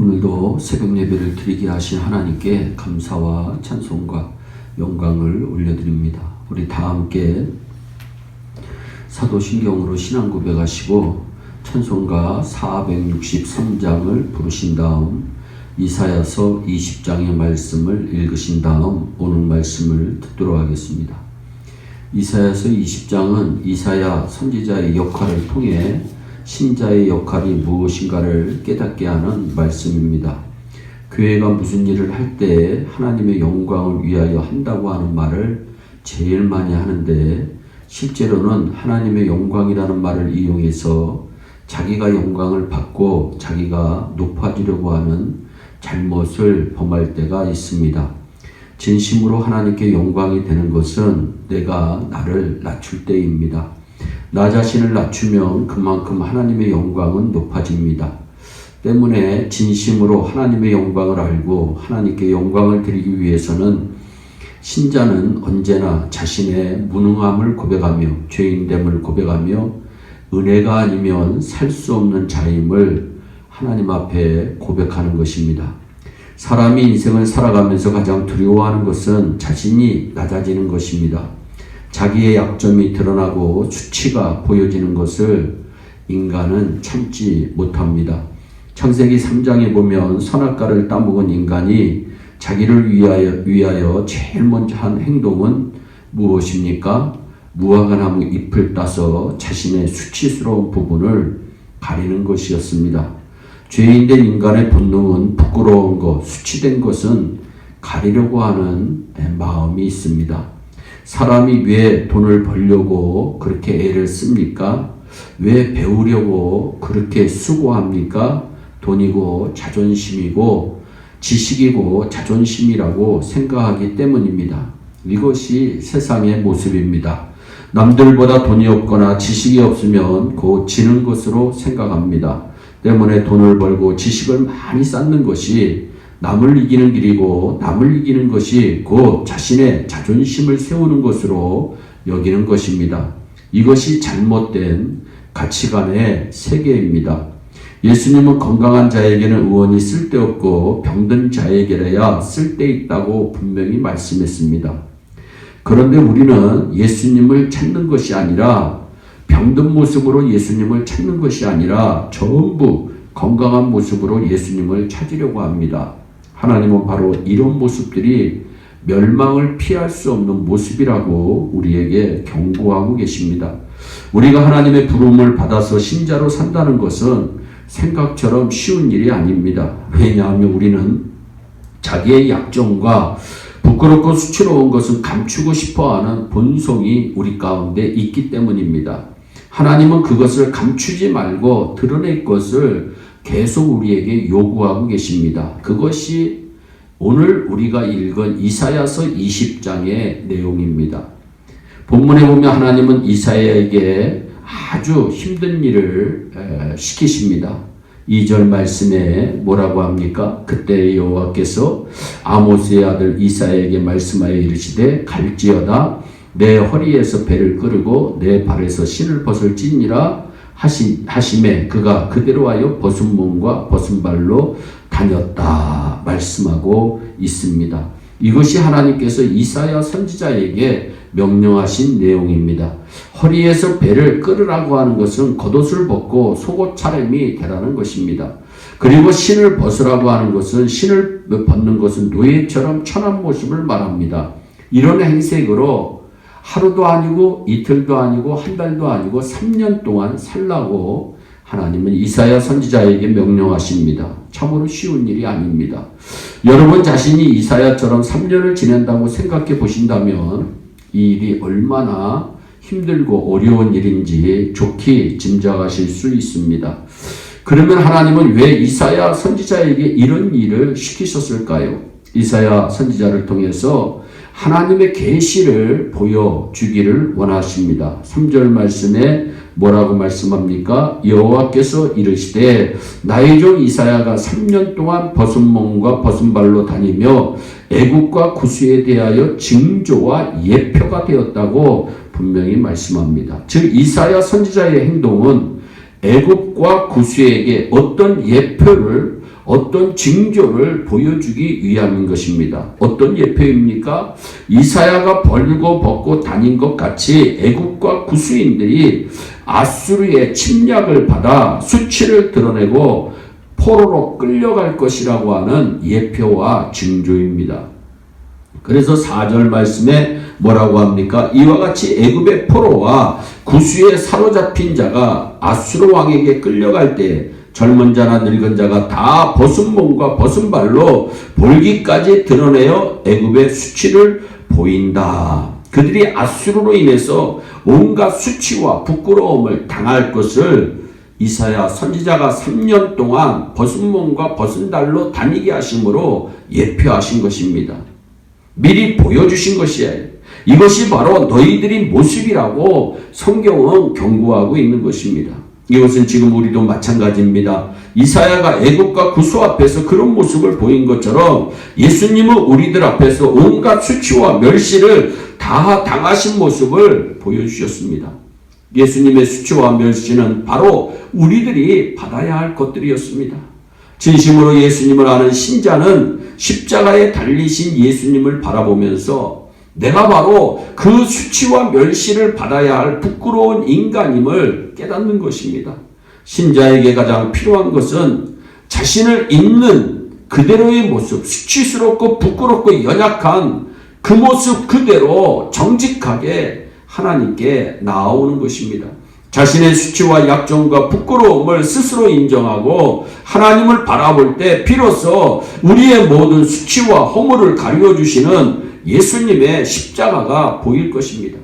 오늘도 새벽 예배를 드리게 하신 하나님께 감사와 찬송과 영광을 올려드립니다. 우리 다 함께 사도신경으로 신앙 고백하시고 찬송가 463장을 부르신 다음 이사야서 20장의 말씀을 읽으신 다음 오늘 말씀을 듣도록 하겠습니다. 이사야서 20장은 이사야 선지자의 역할을 통해 신자의 역할이 무엇인가를 깨닫게 하는 말씀입니다. 교회가 무슨 일을 할 때 하나님의 영광을 위하여 한다고 하는 말을 제일 많이 하는데 실제로는 하나님의 영광이라는 말을 이용해서 자기가 영광을 받고 자기가 높아지려고 하는 잘못을 범할 때가 있습니다. 진심으로 하나님께 영광이 되는 것은 내가 나를 낮출 때입니다. 나 자신을 낮추면 그만큼 하나님의 영광은 높아집니다. 때문에 진심으로 하나님의 영광을 알고 하나님께 영광을 드리기 위해서는 신자는 언제나 자신의 무능함을 고백하며 죄인됨을 고백하며 은혜가 아니면 살 수 없는 자임을 하나님 앞에 고백하는 것입니다. 사람이 인생을 살아가면서 가장 두려워하는 것은 자신이 낮아지는 것입니다. 자기의 약점이 드러나고 수치가 보여지는 것을 인간은 참지 못합니다. 창세기 3장에 보면 선악과를 따먹은 인간이 자기를 위하여 제일 먼저 한 행동은 무엇입니까? 무화과나무 잎을 따서 자신의 수치스러운 부분을 가리는 것이었습니다. 죄인된 인간의 본능은 부끄러운 것, 수치된 것은 가리려고 하는 마음이 있습니다. 사람이 왜 돈을 벌려고 그렇게 애를 씁니까? 왜 배우려고 그렇게 수고합니까? 돈이고 자존심이고 지식이고 자존심이라고 생각하기 때문입니다. 이것이 세상의 모습입니다. 남들보다 돈이 없거나 지식이 없으면 곧 지는 것으로 생각합니다. 때문에 돈을 벌고 지식을 많이 쌓는 것이 남을 이기는 길이고 남을 이기는 것이 곧 자신의 자존심을 세우는 것으로 여기는 것입니다. 이것이 잘못된 가치관의 세계입니다. 예수님은 건강한 자에게는 의원이 쓸데없고 병든 자에게야 쓸데있다고 분명히 말씀했습니다. 그런데 우리는 예수님을 찾는 것이 아니라 병든 모습으로 예수님을 찾는 것이 아니라 전부 건강한 모습으로 예수님을 찾으려고 합니다. 하나님은 바로 이런 모습들이 멸망을 피할 수 없는 모습이라고 우리에게 경고하고 계십니다. 우리가 하나님의 부름을 받아서 신자로 산다는 것은 생각처럼 쉬운 일이 아닙니다. 왜냐하면 우리는 자기의 약점과 부끄럽고 수치로운 것은 감추고 싶어하는 본성이 우리 가운데 있기 때문입니다. 하나님은 그것을 감추지 말고 드러낼 것을 계속 우리에게 요구하고 계십니다. 그것이 오늘 우리가 읽은 이사야서 20장의 내용입니다. 본문에 보면 하나님은 이사야에게 아주 힘든 일을 시키십니다. 2절 말씀에 뭐라고 합니까? 그때 여호와께서 아모스의 아들 이사야에게 말씀하여 이르시되 갈지어다 내 허리에서 배를 끄르고 내 발에서 신을 벗을지니라 하심에 그가 그대로 하여 벗은 몸과 벗은 발로 다녔다 말씀하고 있습니다. 이것이 하나님께서 이사야 선지자에게 명령하신 내용입니다. 허리에서 배를 끌으라고 하는 것은 겉옷을 벗고 속옷 차림이 되라는 것입니다. 그리고 신을 벗으라고 하는 것은 신을 벗는 것은 노예처럼 천한 모습을 말합니다. 이런 행색으로 하루도 아니고 이틀도 아니고 한 달도 아니고 3년 동안 살라고 하나님은 이사야 선지자에게 명령하십니다. 참으로 쉬운 일이 아닙니다. 여러분 자신이 이사야처럼 3년을 지낸다고 생각해 보신다면 이 일이 얼마나 힘들고 어려운 일인지 좋게 짐작하실 수 있습니다. 그러면 하나님은 왜 이사야 선지자에게 이런 일을 시키셨을까요? 이사야 선지자를 통해서 하나님의 계시를 보여주기를 원하십니다. 3절 말씀에 뭐라고 말씀합니까? 여호와께서 이르시되 나의 종 이사야가 3년 동안 벗은 몸과 벗은 발로 다니며 애국과 구수에 대하여 징조와 예표가 되었다고 분명히 말씀합니다. 즉 이사야 선지자의 행동은 애굽과 구스에게 어떤 예표를 어떤 징조를 보여주기 위함인 것입니다. 어떤 예표입니까? 이사야가 벌고 벗고 다닌 것 같이 애국과 구스인들이 아수르의 침략을 받아 수치를 드러내고 포로로 끌려갈 것이라고 하는 예표와 징조입니다. 그래서 4절 말씀에 뭐라고 합니까? 이와 같이 애굽의 포로와 구스에 사로잡힌 자가 아수르 왕에게 끌려갈 때 젊은 자나 늙은 자가 다 벗은 몸과 벗은 발로 볼기까지 드러내어 애굽의 수치를 보인다. 그들이 아수르로 인해서 온갖 수치와 부끄러움을 당할 것을 이사야 선지자가 3년 동안 벗은 몸과 벗은 발로 다니게 하심으로 예표하신 것입니다. 미리 보여주신 것이에요. 이것이 바로 너희들의 모습이라고 성경은 경고하고 있는 것입니다. 이것은 지금 우리도 마찬가지입니다. 이사야가 애국과 구스 앞에서 그런 모습을 보인 것처럼 예수님은 우리들 앞에서 온갖 수치와 멸시를 다 당하신 모습을 보여주셨습니다. 예수님의 수치와 멸시는 바로 우리들이 받아야 할 것들이었습니다. 진심으로 예수님을 아는 신자는 십자가에 달리신 예수님을 바라보면서 내가 바로 그 수치와 멸시를 받아야 할 부끄러운 인간임을 깨닫는 것입니다. 신자에게 가장 필요한 것은 자신을 있는 그대로의 모습, 수치스럽고 부끄럽고 연약한 그 모습 그대로 정직하게 하나님께 나아오는 것입니다. 자신의 수치와 약점과 부끄러움을 스스로 인정하고 하나님을 바라볼 때 비로소 우리의 모든 수치와 허물을 가려주시는 예수님의 십자가가 보일 것입니다.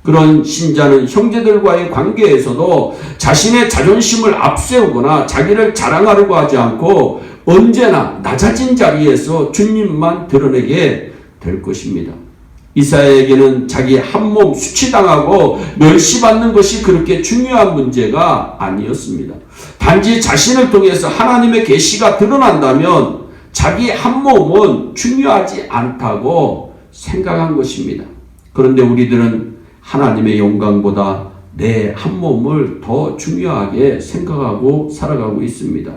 그런 신자는 형제들과의 관계에서도 자신의 자존심을 앞세우거나 자기를 자랑하려고 하지 않고 언제나 낮아진 자리에서 주님만 드러내게 될 것입니다. 이사야에게는 자기 한몸 수치당하고 멸시받는 것이 그렇게 중요한 문제가 아니었습니다. 단지 자신을 통해서 하나님의 계시가 드러난다면 자기 한몸은 중요하지 않다고 생각한 것입니다. 그런데 우리들은 하나님의 영광보다 내 한몸을 더 중요하게 생각하고 살아가고 있습니다.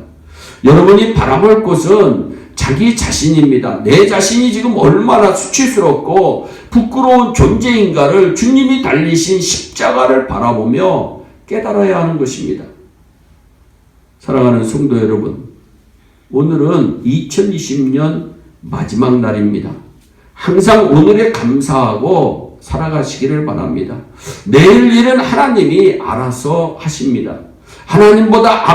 여러분이 바라볼 것은 자기 자신입니다. 내 자신이 지금 얼마나 수치스럽고 부끄러운 존재인가를 주님이 달리신 십자가를 바라보며 깨달아야 하는 것입니다. 사랑하는 성도 여러분, 오늘은 2020년 마지막 날입니다. 항상 오늘에 감사하고 살아가시기를 바랍니다. 내일 일은 하나님이 알아서 하십니다. 하나님보다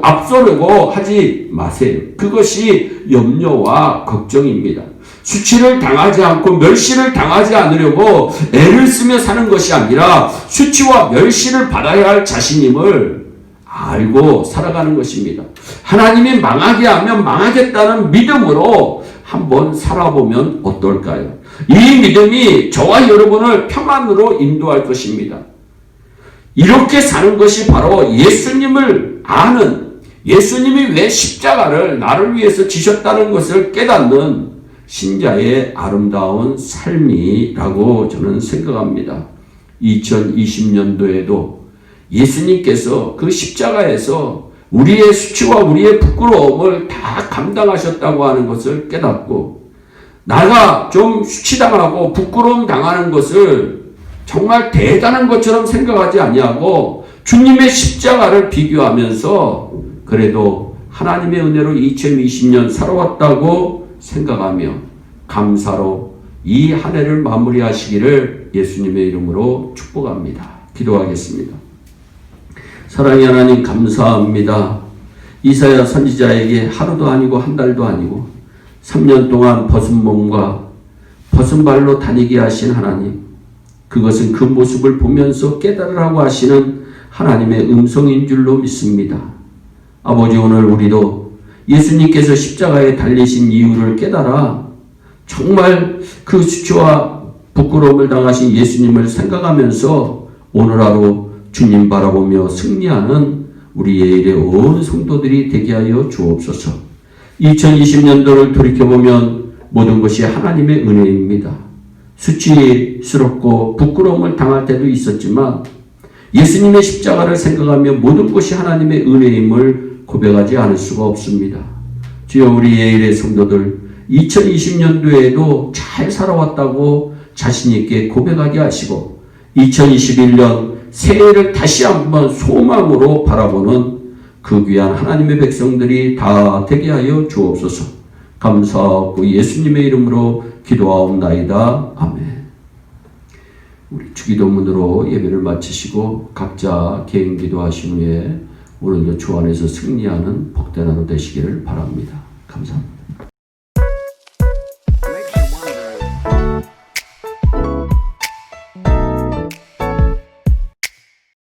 앞서려고 하지 마세요. 그것이 염려와 걱정입니다. 수치를 당하지 않고 멸시를 당하지 않으려고 애를 쓰며 사는 것이 아니라 수치와 멸시를 받아야 할 자신임을 알고 살아가는 것입니다. 하나님이 망하게 하면 망하겠다는 믿음으로 한번 살아보면 어떨까요? 이 믿음이 저와 여러분을 평안으로 인도할 것입니다. 이렇게 사는 것이 바로 예수님을 아는, 예수님이 왜 십자가를 나를 위해서 지셨다는 것을 깨닫는 신자의 아름다운 삶이라고 저는 생각합니다. 2020년도에도 예수님께서 그 십자가에서 우리의 수치와 우리의 부끄러움을 다 감당하셨다고 하는 것을 깨닫고, 나가 좀 수치당하고 부끄러움 당하는 것을 정말 대단한 것처럼 생각하지 아니하고 주님의 십자가를 비교하면서 그래도 하나님의 은혜로 2020년 살아왔다고 생각하며 감사로 이 한 해를 마무리하시기를 예수님의 이름으로 축복합니다. 기도하겠습니다. 사랑의 하나님, 감사합니다. 이사야 선지자에게 하루도 아니고 한 달도 아니고 3년 동안 벗은 몸과 벗은 발로 다니게 하신 하나님, 그것은 그 모습을 보면서 깨달으라고 하시는 하나님의 음성인 줄로 믿습니다. 아버지, 오늘 우리도 예수님께서 십자가에 달리신 이유를 깨달아 정말 그 수치와 부끄러움을 당하신 예수님을 생각하면서 오늘 하루 주님 바라보며 승리하는 우리 예일의 온 성도들이 되게 하여 주옵소서. 2020년도를 돌이켜보면 모든 것이 하나님의 은혜입니다. 수치스럽고 부끄러움을 당할 때도 있었지만 예수님의 십자가를 생각하며 모든 것이 하나님의 은혜임을 고백하지 않을 수가 없습니다. 주여, 우리 예일의 성도들 2020년도에도 잘 살아왔다고 자신 있게 고백하게 하시고 2021년 새해를 다시 한번 소망으로 바라보는 그 귀한 하나님의 백성들이 다 되게 하여 주옵소서. 감사하고 예수님의 이름으로 기도하옵나이다. 아멘. 우리 주기도문으로 예배를 마치시고 각자 개인 기도하신 후에 오늘도 주 안에서 승리하는 복된 하루 되시기를 바랍니다. 감사합니다.